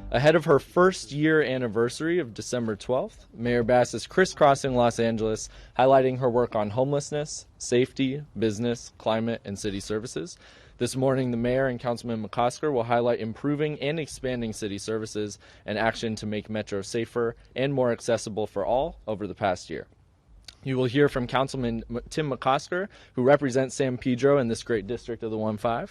Ahead of her first year anniversary of December 12th, Mayor Bass is crisscrossing Los Angeles, highlighting her work on homelessness, safety, business, climate, and city services. This morning, the mayor and Councilman McCosker will highlight improving and expanding city services and action to make Metro safer and more accessible for all over the past year. You will hear from Councilman Tim McCosker, who represents San Pedro in this great district of the 1-5,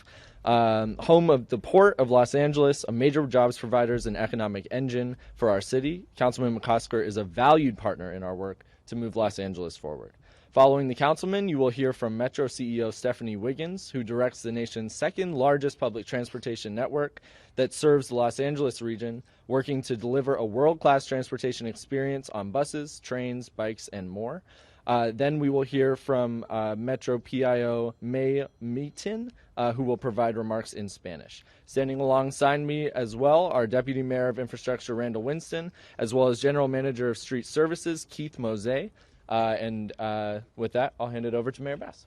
home of the Port of Los Angeles, a major jobs provider and economic engine for our city. Councilman McCosker is a valued partner in our work to move Los Angeles forward. Following the councilman, you will hear from Metro CEO Stephanie Wiggins, who directs the nation's second largest public transportation network that serves the Los Angeles region, working to deliver a world-class transportation experience on buses, trains, bikes, and more. Then we will hear from Metro PIO May Meaton, who will provide remarks in Spanish. Standing alongside me as well are Deputy Mayor of Infrastructure Randall Winston, as well as General Manager of Street Services Keith Mose. With that, I'll hand it over to Mayor Bass.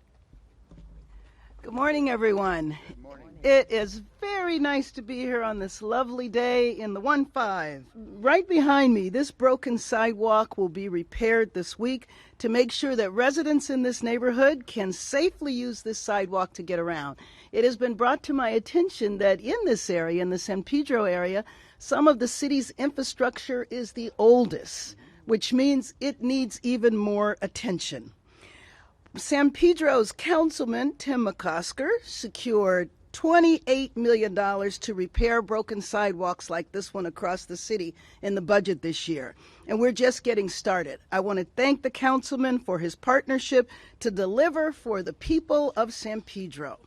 Good morning, everyone. Good morning. It is very nice to be here on this lovely day in the 1-5. Right behind me, this broken sidewalk will be repaired this week to make sure that residents in this neighborhood can safely use this sidewalk to get around. It has been brought to my attention that in this area, in the San Pedro area, some of the city's infrastructure is the oldest, which means it needs even more attention. San Pedro's councilman, Tim McCosker, secured $28 million to repair broken sidewalks like this one across the city in the budget this year. And we're just getting started. I want to thank the councilman for his partnership to deliver for the people of San Pedro.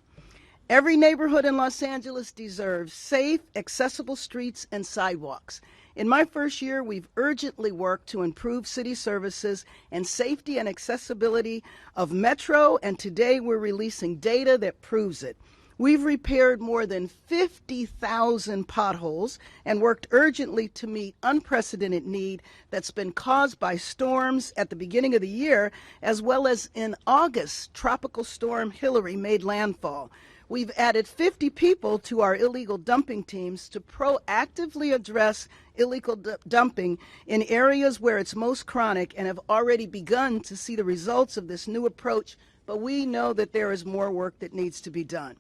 Every neighborhood in Los Angeles deserves safe, accessible streets and sidewalks. In my first year, we've urgently worked to improve city services and safety and accessibility of Metro, and today we're releasing data that proves it. We've repaired more than 50,000 potholes and worked urgently to meet unprecedented need that's been caused by storms at the beginning of the year, as well as in August, Tropical Storm Hillary made landfall. We've added 50 people to our illegal dumping teams to proactively address illegal dumping in areas where it's most chronic and have already begun to see the results of this new approach, but we know that there is more work that needs to be done.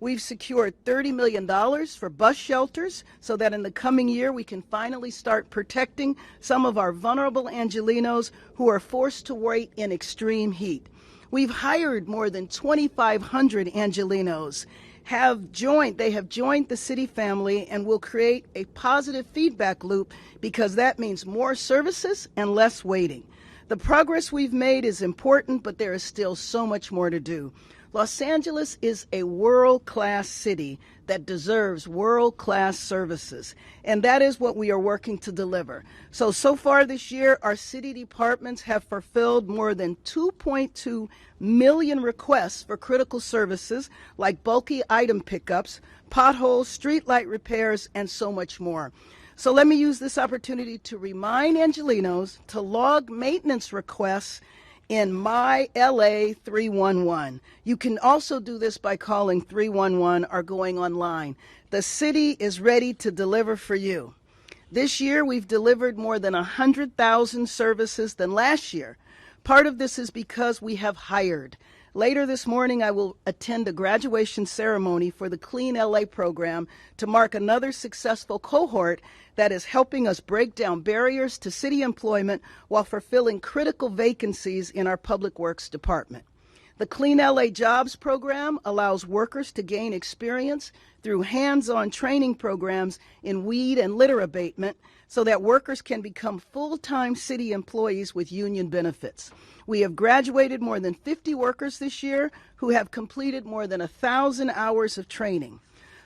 We've secured $30 million for bus shelters so that in the coming year we can finally start protecting some of our vulnerable Angelenos who are forced to wait in extreme heat. We've hired more than 2,500 Angelenos. They have joined the city family and will create a positive feedback loop because that means more services and less waiting. The progress we've made is important, but there is still so much more to do. Los Angeles is a world-class city that deserves world-class services, and that is what we are working to deliver. So far this year, our city departments have fulfilled more than 2.2 million requests for critical services like bulky item pickups, potholes, streetlight repairs, and so much more. So let me use this opportunity to remind Angelenos to log maintenance requests in My LA 311. You can also do this by calling 311 or going online. The city is ready to deliver for you. This year, we've delivered more than 100,000 services than last year. Part of this is because we have hired. Later this morning, I will attend a graduation ceremony for the Clean LA program to mark another successful cohort that is helping us break down barriers to city employment while fulfilling critical vacancies in our Public Works Department. The Clean LA Jobs program allows workers to gain experience through hands-on training programs in weed and litter abatement so that workers can become full-time city employees with union benefits. We have graduated more than 50 workers this year who have completed more than 1,000 hours of training.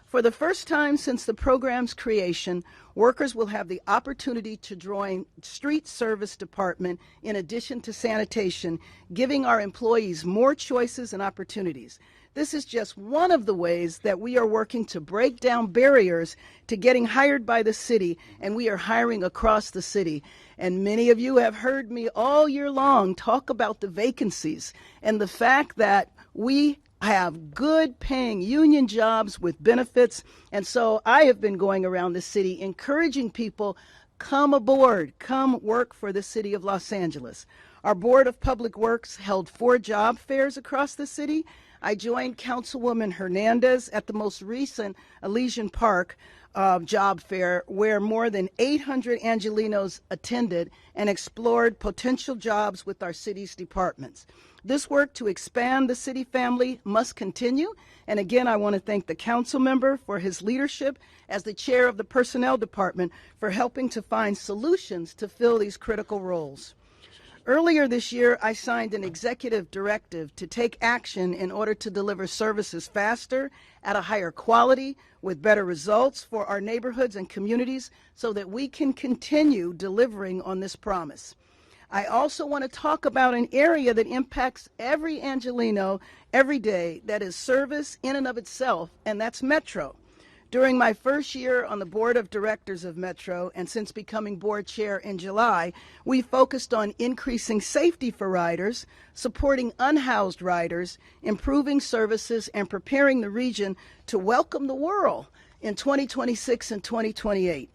For the first time since the program's creation, workers will have the opportunity to join street service department in addition to sanitation, giving our employees more choices and opportunities. This is just one of the ways that we are working to break down barriers to getting hired by the city, and we are hiring across the city. And many of you have heard me all year long talk about the vacancies and the fact that we have good paying union jobs with benefits. And so I have been going around the city encouraging people, come aboard, come work for the city of Los Angeles. Our Board of Public Works held 4 job fairs across the city. I joined Councilwoman Hernandez at the most recent Elysian Park job fair, where more than 800 Angelenos attended and explored potential jobs with our city's departments. This work to expand the city family must continue. And again, I want to thank the council member for his leadership as the chair of the personnel department for helping to find solutions to fill these critical roles. Earlier this year, I signed an executive directive to take action in order to deliver services faster, at a higher quality, with better results for our neighborhoods and communities so that we can continue delivering on this promise. I also want to talk about an area that impacts every Angeleno every day, that is service in and of itself, and that's Metro. During my first year on the board of directors of Metro, and since becoming board chair in July, we focused on increasing safety for riders, supporting unhoused riders, improving services, and preparing the region to welcome the world in 2026 and 2028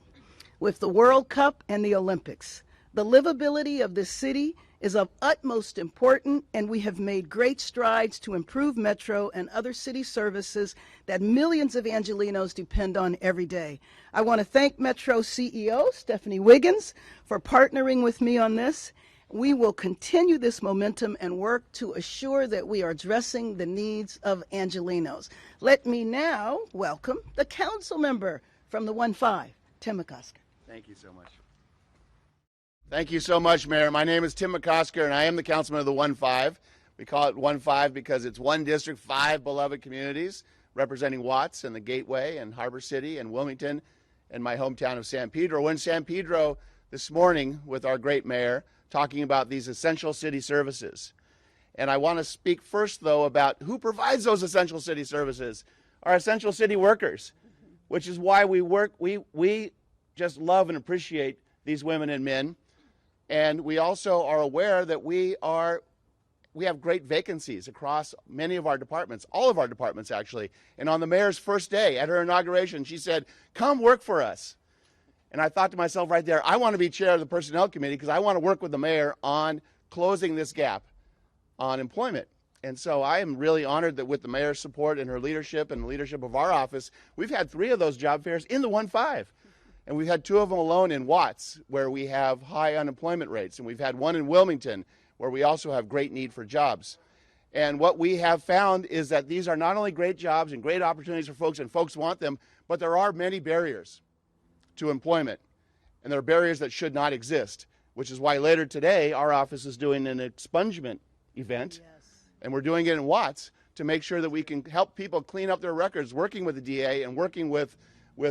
with the World Cup and the Olympics. The livability of this city is of utmost importance, and we have made great strides to improve Metro and other city services that millions of Angelenos depend on every day. I want to thank Metro CEO Stephanie Wiggins for partnering with me on this. We will continue this momentum and work to assure that we are addressing the needs of Angelenos. Let me now welcome the council member from the 1-5, Tim McCosker. Thank you so much. Thank you so much, Mayor. My name is Tim McCosker, and I am the councilman of the 1-5. We call it 1-5 because it's one district, 5 beloved communities representing Watts and the Gateway and Harbor City and Wilmington and my hometown of San Pedro. We're in San Pedro this morning with our great mayor talking about these essential city services. And I want to speak first, though, about who provides those essential city services. Our essential city workers, which is why we work. We just love and appreciate these women and men. And we also are aware that we have great vacancies across many of our departments, all of our departments actually. And on the mayor's first day at her inauguration, she said, "Come work for us." And I thought to myself right there, I want to be chair of the personnel committee because I want to work with the mayor on closing this gap on employment. And so I am really honored that with the mayor's support and her leadership and the leadership of our office, we've had 3 of those job fairs in the 1-5. And we've had 2 of them alone in Watts, where we have high unemployment rates. And we've had 1 in Wilmington, where we also have great need for jobs. And what we have found is that these are not only great jobs and great opportunities for folks, and folks want them, but there are many barriers to employment. And there are barriers that should not exist, which is why later today our office is doing an expungement event. Yes. And we're doing it in Watts to make sure that we can help people clean up their records, working with the DA and working with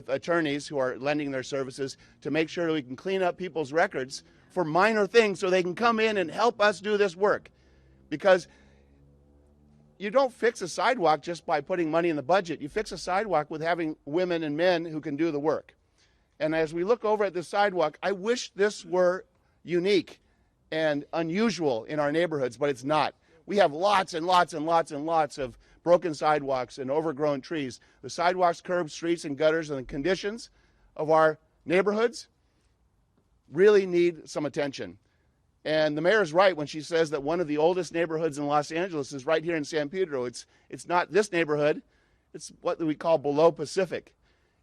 attorneys who are lending their services to make sure that we can clean up people's records for minor things so they can come in and help us do this work. Because you don't fix a sidewalk just by putting money in the budget. You fix a sidewalk with having women and men who can do the work. And as we look over at this sidewalk, I wish this were unique and unusual in our neighborhoods, but it's not. We have lots and lots and lots and lots of broken sidewalks and overgrown trees. The sidewalks, curbs, streets, and gutters and the conditions of our neighborhoods really need some attention. And the mayor is right when she says that one of the oldest neighborhoods in Los Angeles is right here in San Pedro. It's not this neighborhood. It's what we call below Pacific.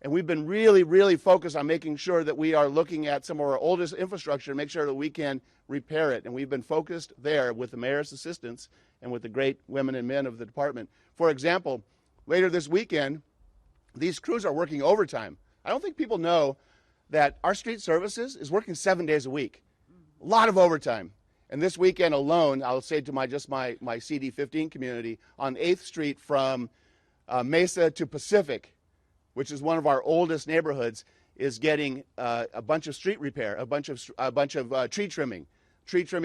And we've been really, really focused on making sure that we are looking at some of our oldest infrastructure to make sure that we can repair it. And we've been focused there with the mayor's assistance and with the great women and men of the department. For example, later this weekend, these crews are working overtime. I don't think people know that our street services is working 7 days a week. A lot of overtime. And this weekend alone, I'll say to my CD15 community, on 8th Street from Mesa to Pacific, which is one of our oldest neighborhoods, is getting a bunch of street repair, a bunch of tree trimming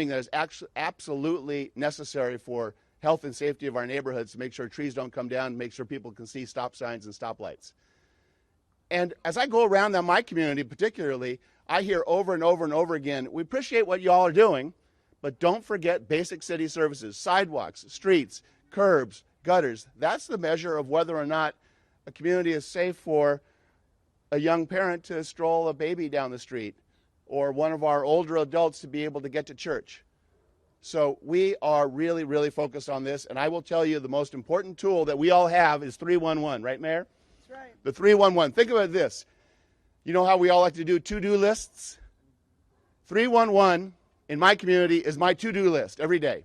that is absolutely necessary for health and safety of our neighborhoods, to make sure trees don't come down, make sure people can see stop signs and stoplights. And as I go around my community particularly, I hear over and over and over again, we appreciate what y'all are doing, but don't forget basic city services, sidewalks, streets, curbs, gutters. That's the measure of whether or not a community is safe for a young parent to stroll a baby down the street, or one of our older adults to be able to get to church. So we are really, really focused on this, and I will tell you the most important tool that we all have is 311, right, Mayor? That's right. The 311. Think about this. You know how we all like to do to-do lists? 311 in my community is my to-do list every day.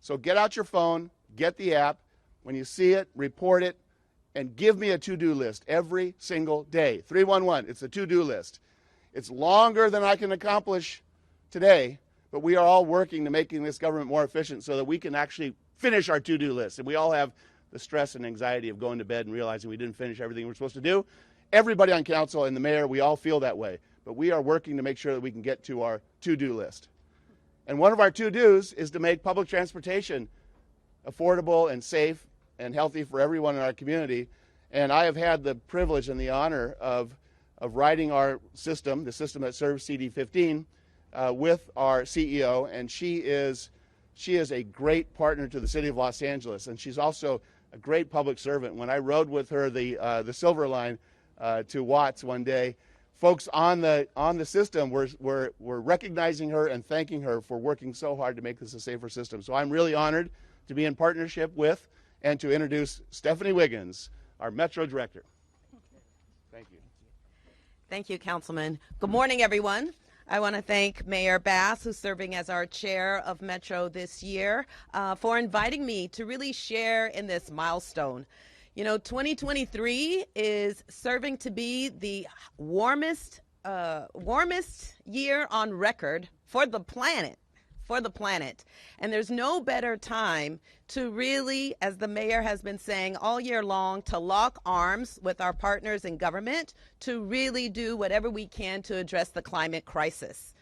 So get out your phone, get the app. When you see it, report it, and give me a to-do list every single day. 311, it's a to-do list. It's longer than I can accomplish today, but we are all working to making this government more efficient so that we can actually finish our to-do list. And we all have the stress and anxiety of going to bed and realizing we didn't finish everything we're supposed to do. Everybody on council and the mayor, we all feel that way. But we are working to make sure that we can get to our to-do list. And one of our to-dos is to make public transportation affordable and safe and healthy for everyone in our community. And I have had the privilege and the honor of riding our system, the system that serves CD15, with our CEO, and she is a great partner to the city of Los Angeles, and she's also a great public servant. When I rode with her the Silver Line to Watts one day, folks on the system were recognizing her and thanking her for working so hard to make this a safer system. So I'm really honored to be in partnership with and to introduce Stephanie Wiggins, our Metro Director. Thank you. Thank you, Councilman. Good morning, everyone. I want to thank Mayor Bass, who's serving as our chair of Metro this year, for inviting me to really share in this milestone. You know, 2023 is serving to be the warmest year on record for the planet. And there's no better time to really, as the mayor has been saying all year long, to lock arms with our partners in government to really do whatever we can to address the climate crisis.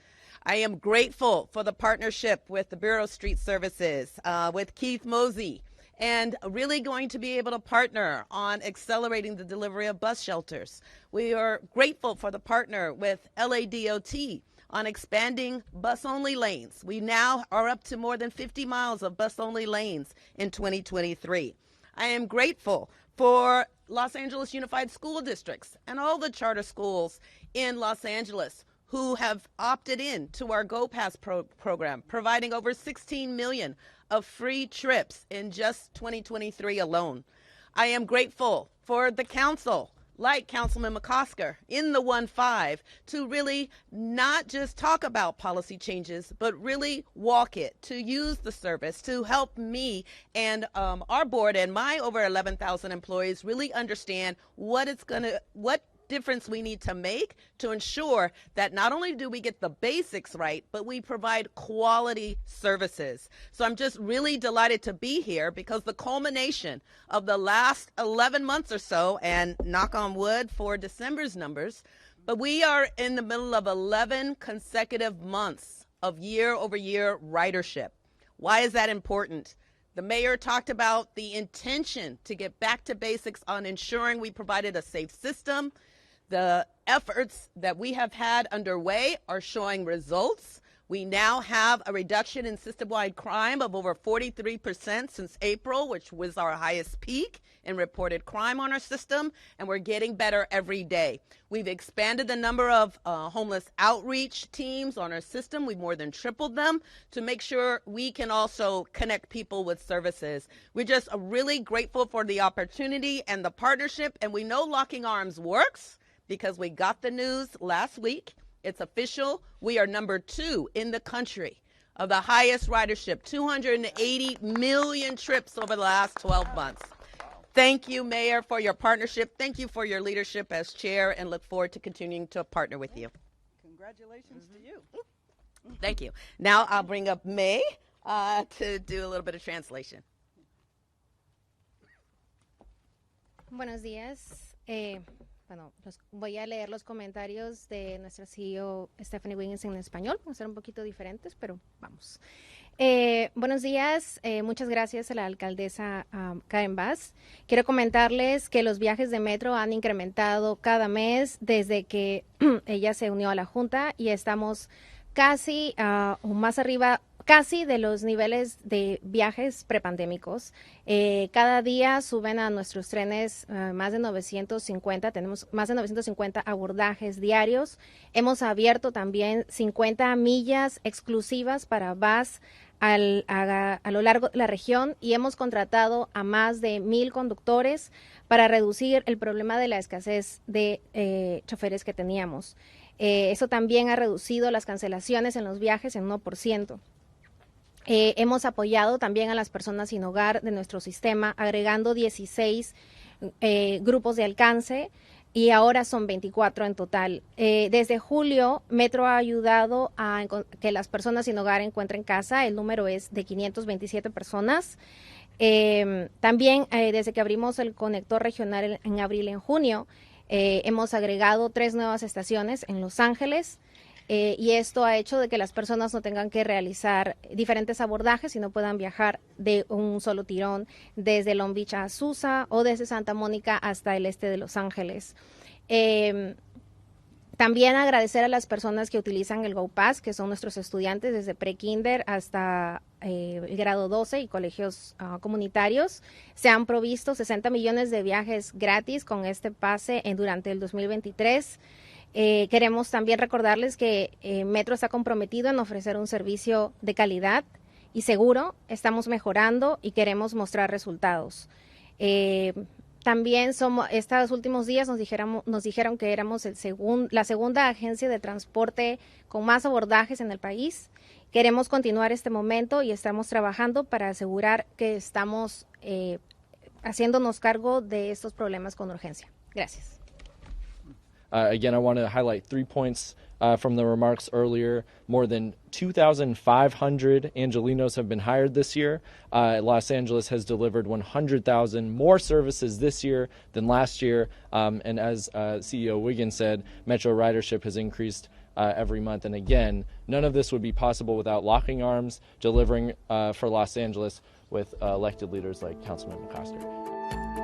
I am grateful for the partnership with the Bureau of Street Services, with Keith Mosey, and really going to be able to partner on accelerating the delivery of bus shelters. We are grateful for the partner with LADOT on expanding bus-only lanes. We now are up to more than 50 miles of bus-only lanes in 2023. I am grateful for Los Angeles Unified School Districts and all the charter schools in Los Angeles who have opted in to our Go Pass program, providing over 16 million of free trips in just 2023 alone. I am grateful for the council, like Councilman McCosker in the 1-5, to really not just talk about policy changes, but really walk it, to use the service, to help me and our board and my over 11,000 employees really understand what difference we need to make to ensure that not only do we get the basics right, but we provide quality services. So I'm just really delighted to be here because the culmination of the last 11 months or so, and knock on wood for December's numbers, but we are in the middle of 11 consecutive months of year-over-year ridership. Why is that important? The mayor talked about the intention to get back to basics on ensuring we provided a safe system. The efforts that we have had underway are showing results. We now have a reduction in system-wide crime of over 43% since April, which was our highest peak in reported crime on our system, and we're getting better every day. We've expanded the number of homeless outreach teams on our system. We've more than tripled them to make sure we can also connect people with services. We're just really grateful for the opportunity and the partnership, and we know locking arms works, because we got the news last week. It's official. We are number 2 in the country of the highest ridership, 280 million trips over the last 12 months. Thank you, Mayor, for your partnership. Thank you for your leadership as chair, and look forward to continuing to partner with you. Congratulations to you. Thank you. Now I'll bring up May to do a little bit of translation. Buenos días. Bueno, voy a leer los comentarios de nuestra CEO Stephanie Wiggins en español. Van a ser un poquito diferentes, pero vamos. Buenos días. Muchas gracias a la alcaldesa Karen Bass. Quiero comentarles que los viajes de metro han incrementado cada mes desde que ella se unió a la Junta y estamos casi más arriba casi de los niveles de viajes prepandémicos. Cada día suben a nuestros trenes más de 950, tenemos más de 950 abordajes diarios. Hemos abierto también 50 millas exclusivas para bus a lo largo de la región y hemos contratado a más de 1,000 conductores para reducir el problema de la escasez de choferes que teníamos. Eso también ha reducido las cancelaciones en los viajes en 1%. Hemos apoyado también a las personas sin hogar de nuestro sistema, agregando 16 grupos de alcance y ahora son 24 en total. Desde julio, Metro ha ayudado a que las personas sin hogar encuentren casa. El número es de 527 personas. También, desde que abrimos el conector regional en abril y en junio, hemos agregado 3 nuevas estaciones en Los Ángeles. Y esto ha hecho de que las personas no tengan que realizar diferentes abordajes, sino puedan viajar de un solo tirón desde Long Beach a Azusa o desde Santa Mónica hasta el este de Los Ángeles. También agradecer a las personas que utilizan el Go Pass, que son nuestros estudiantes desde pre-kinder hasta el grado 12 y colegios comunitarios. Se han provisto 60 millones de viajes gratis con este pase durante el 2023. Queremos también recordarles que Metro está comprometido en ofrecer un servicio de calidad y seguro. Estamos mejorando y queremos mostrar resultados. También estos últimos días nos dijeron que éramos la segunda agencia de transporte con más abordajes en el país. Queremos continuar este momento y estamos trabajando para asegurar que estamos haciéndonos cargo de estos problemas con urgencia. Gracias. Again, I want to highlight 3 points from the remarks earlier. More than 2,500 Angelinos have been hired this year. Los Angeles has delivered 100,000 more services this year than last year. And as CEO Wiggins said, Metro ridership has increased every month. And again, none of this would be possible without locking arms, delivering for Los Angeles with elected leaders like Councilman McCosker.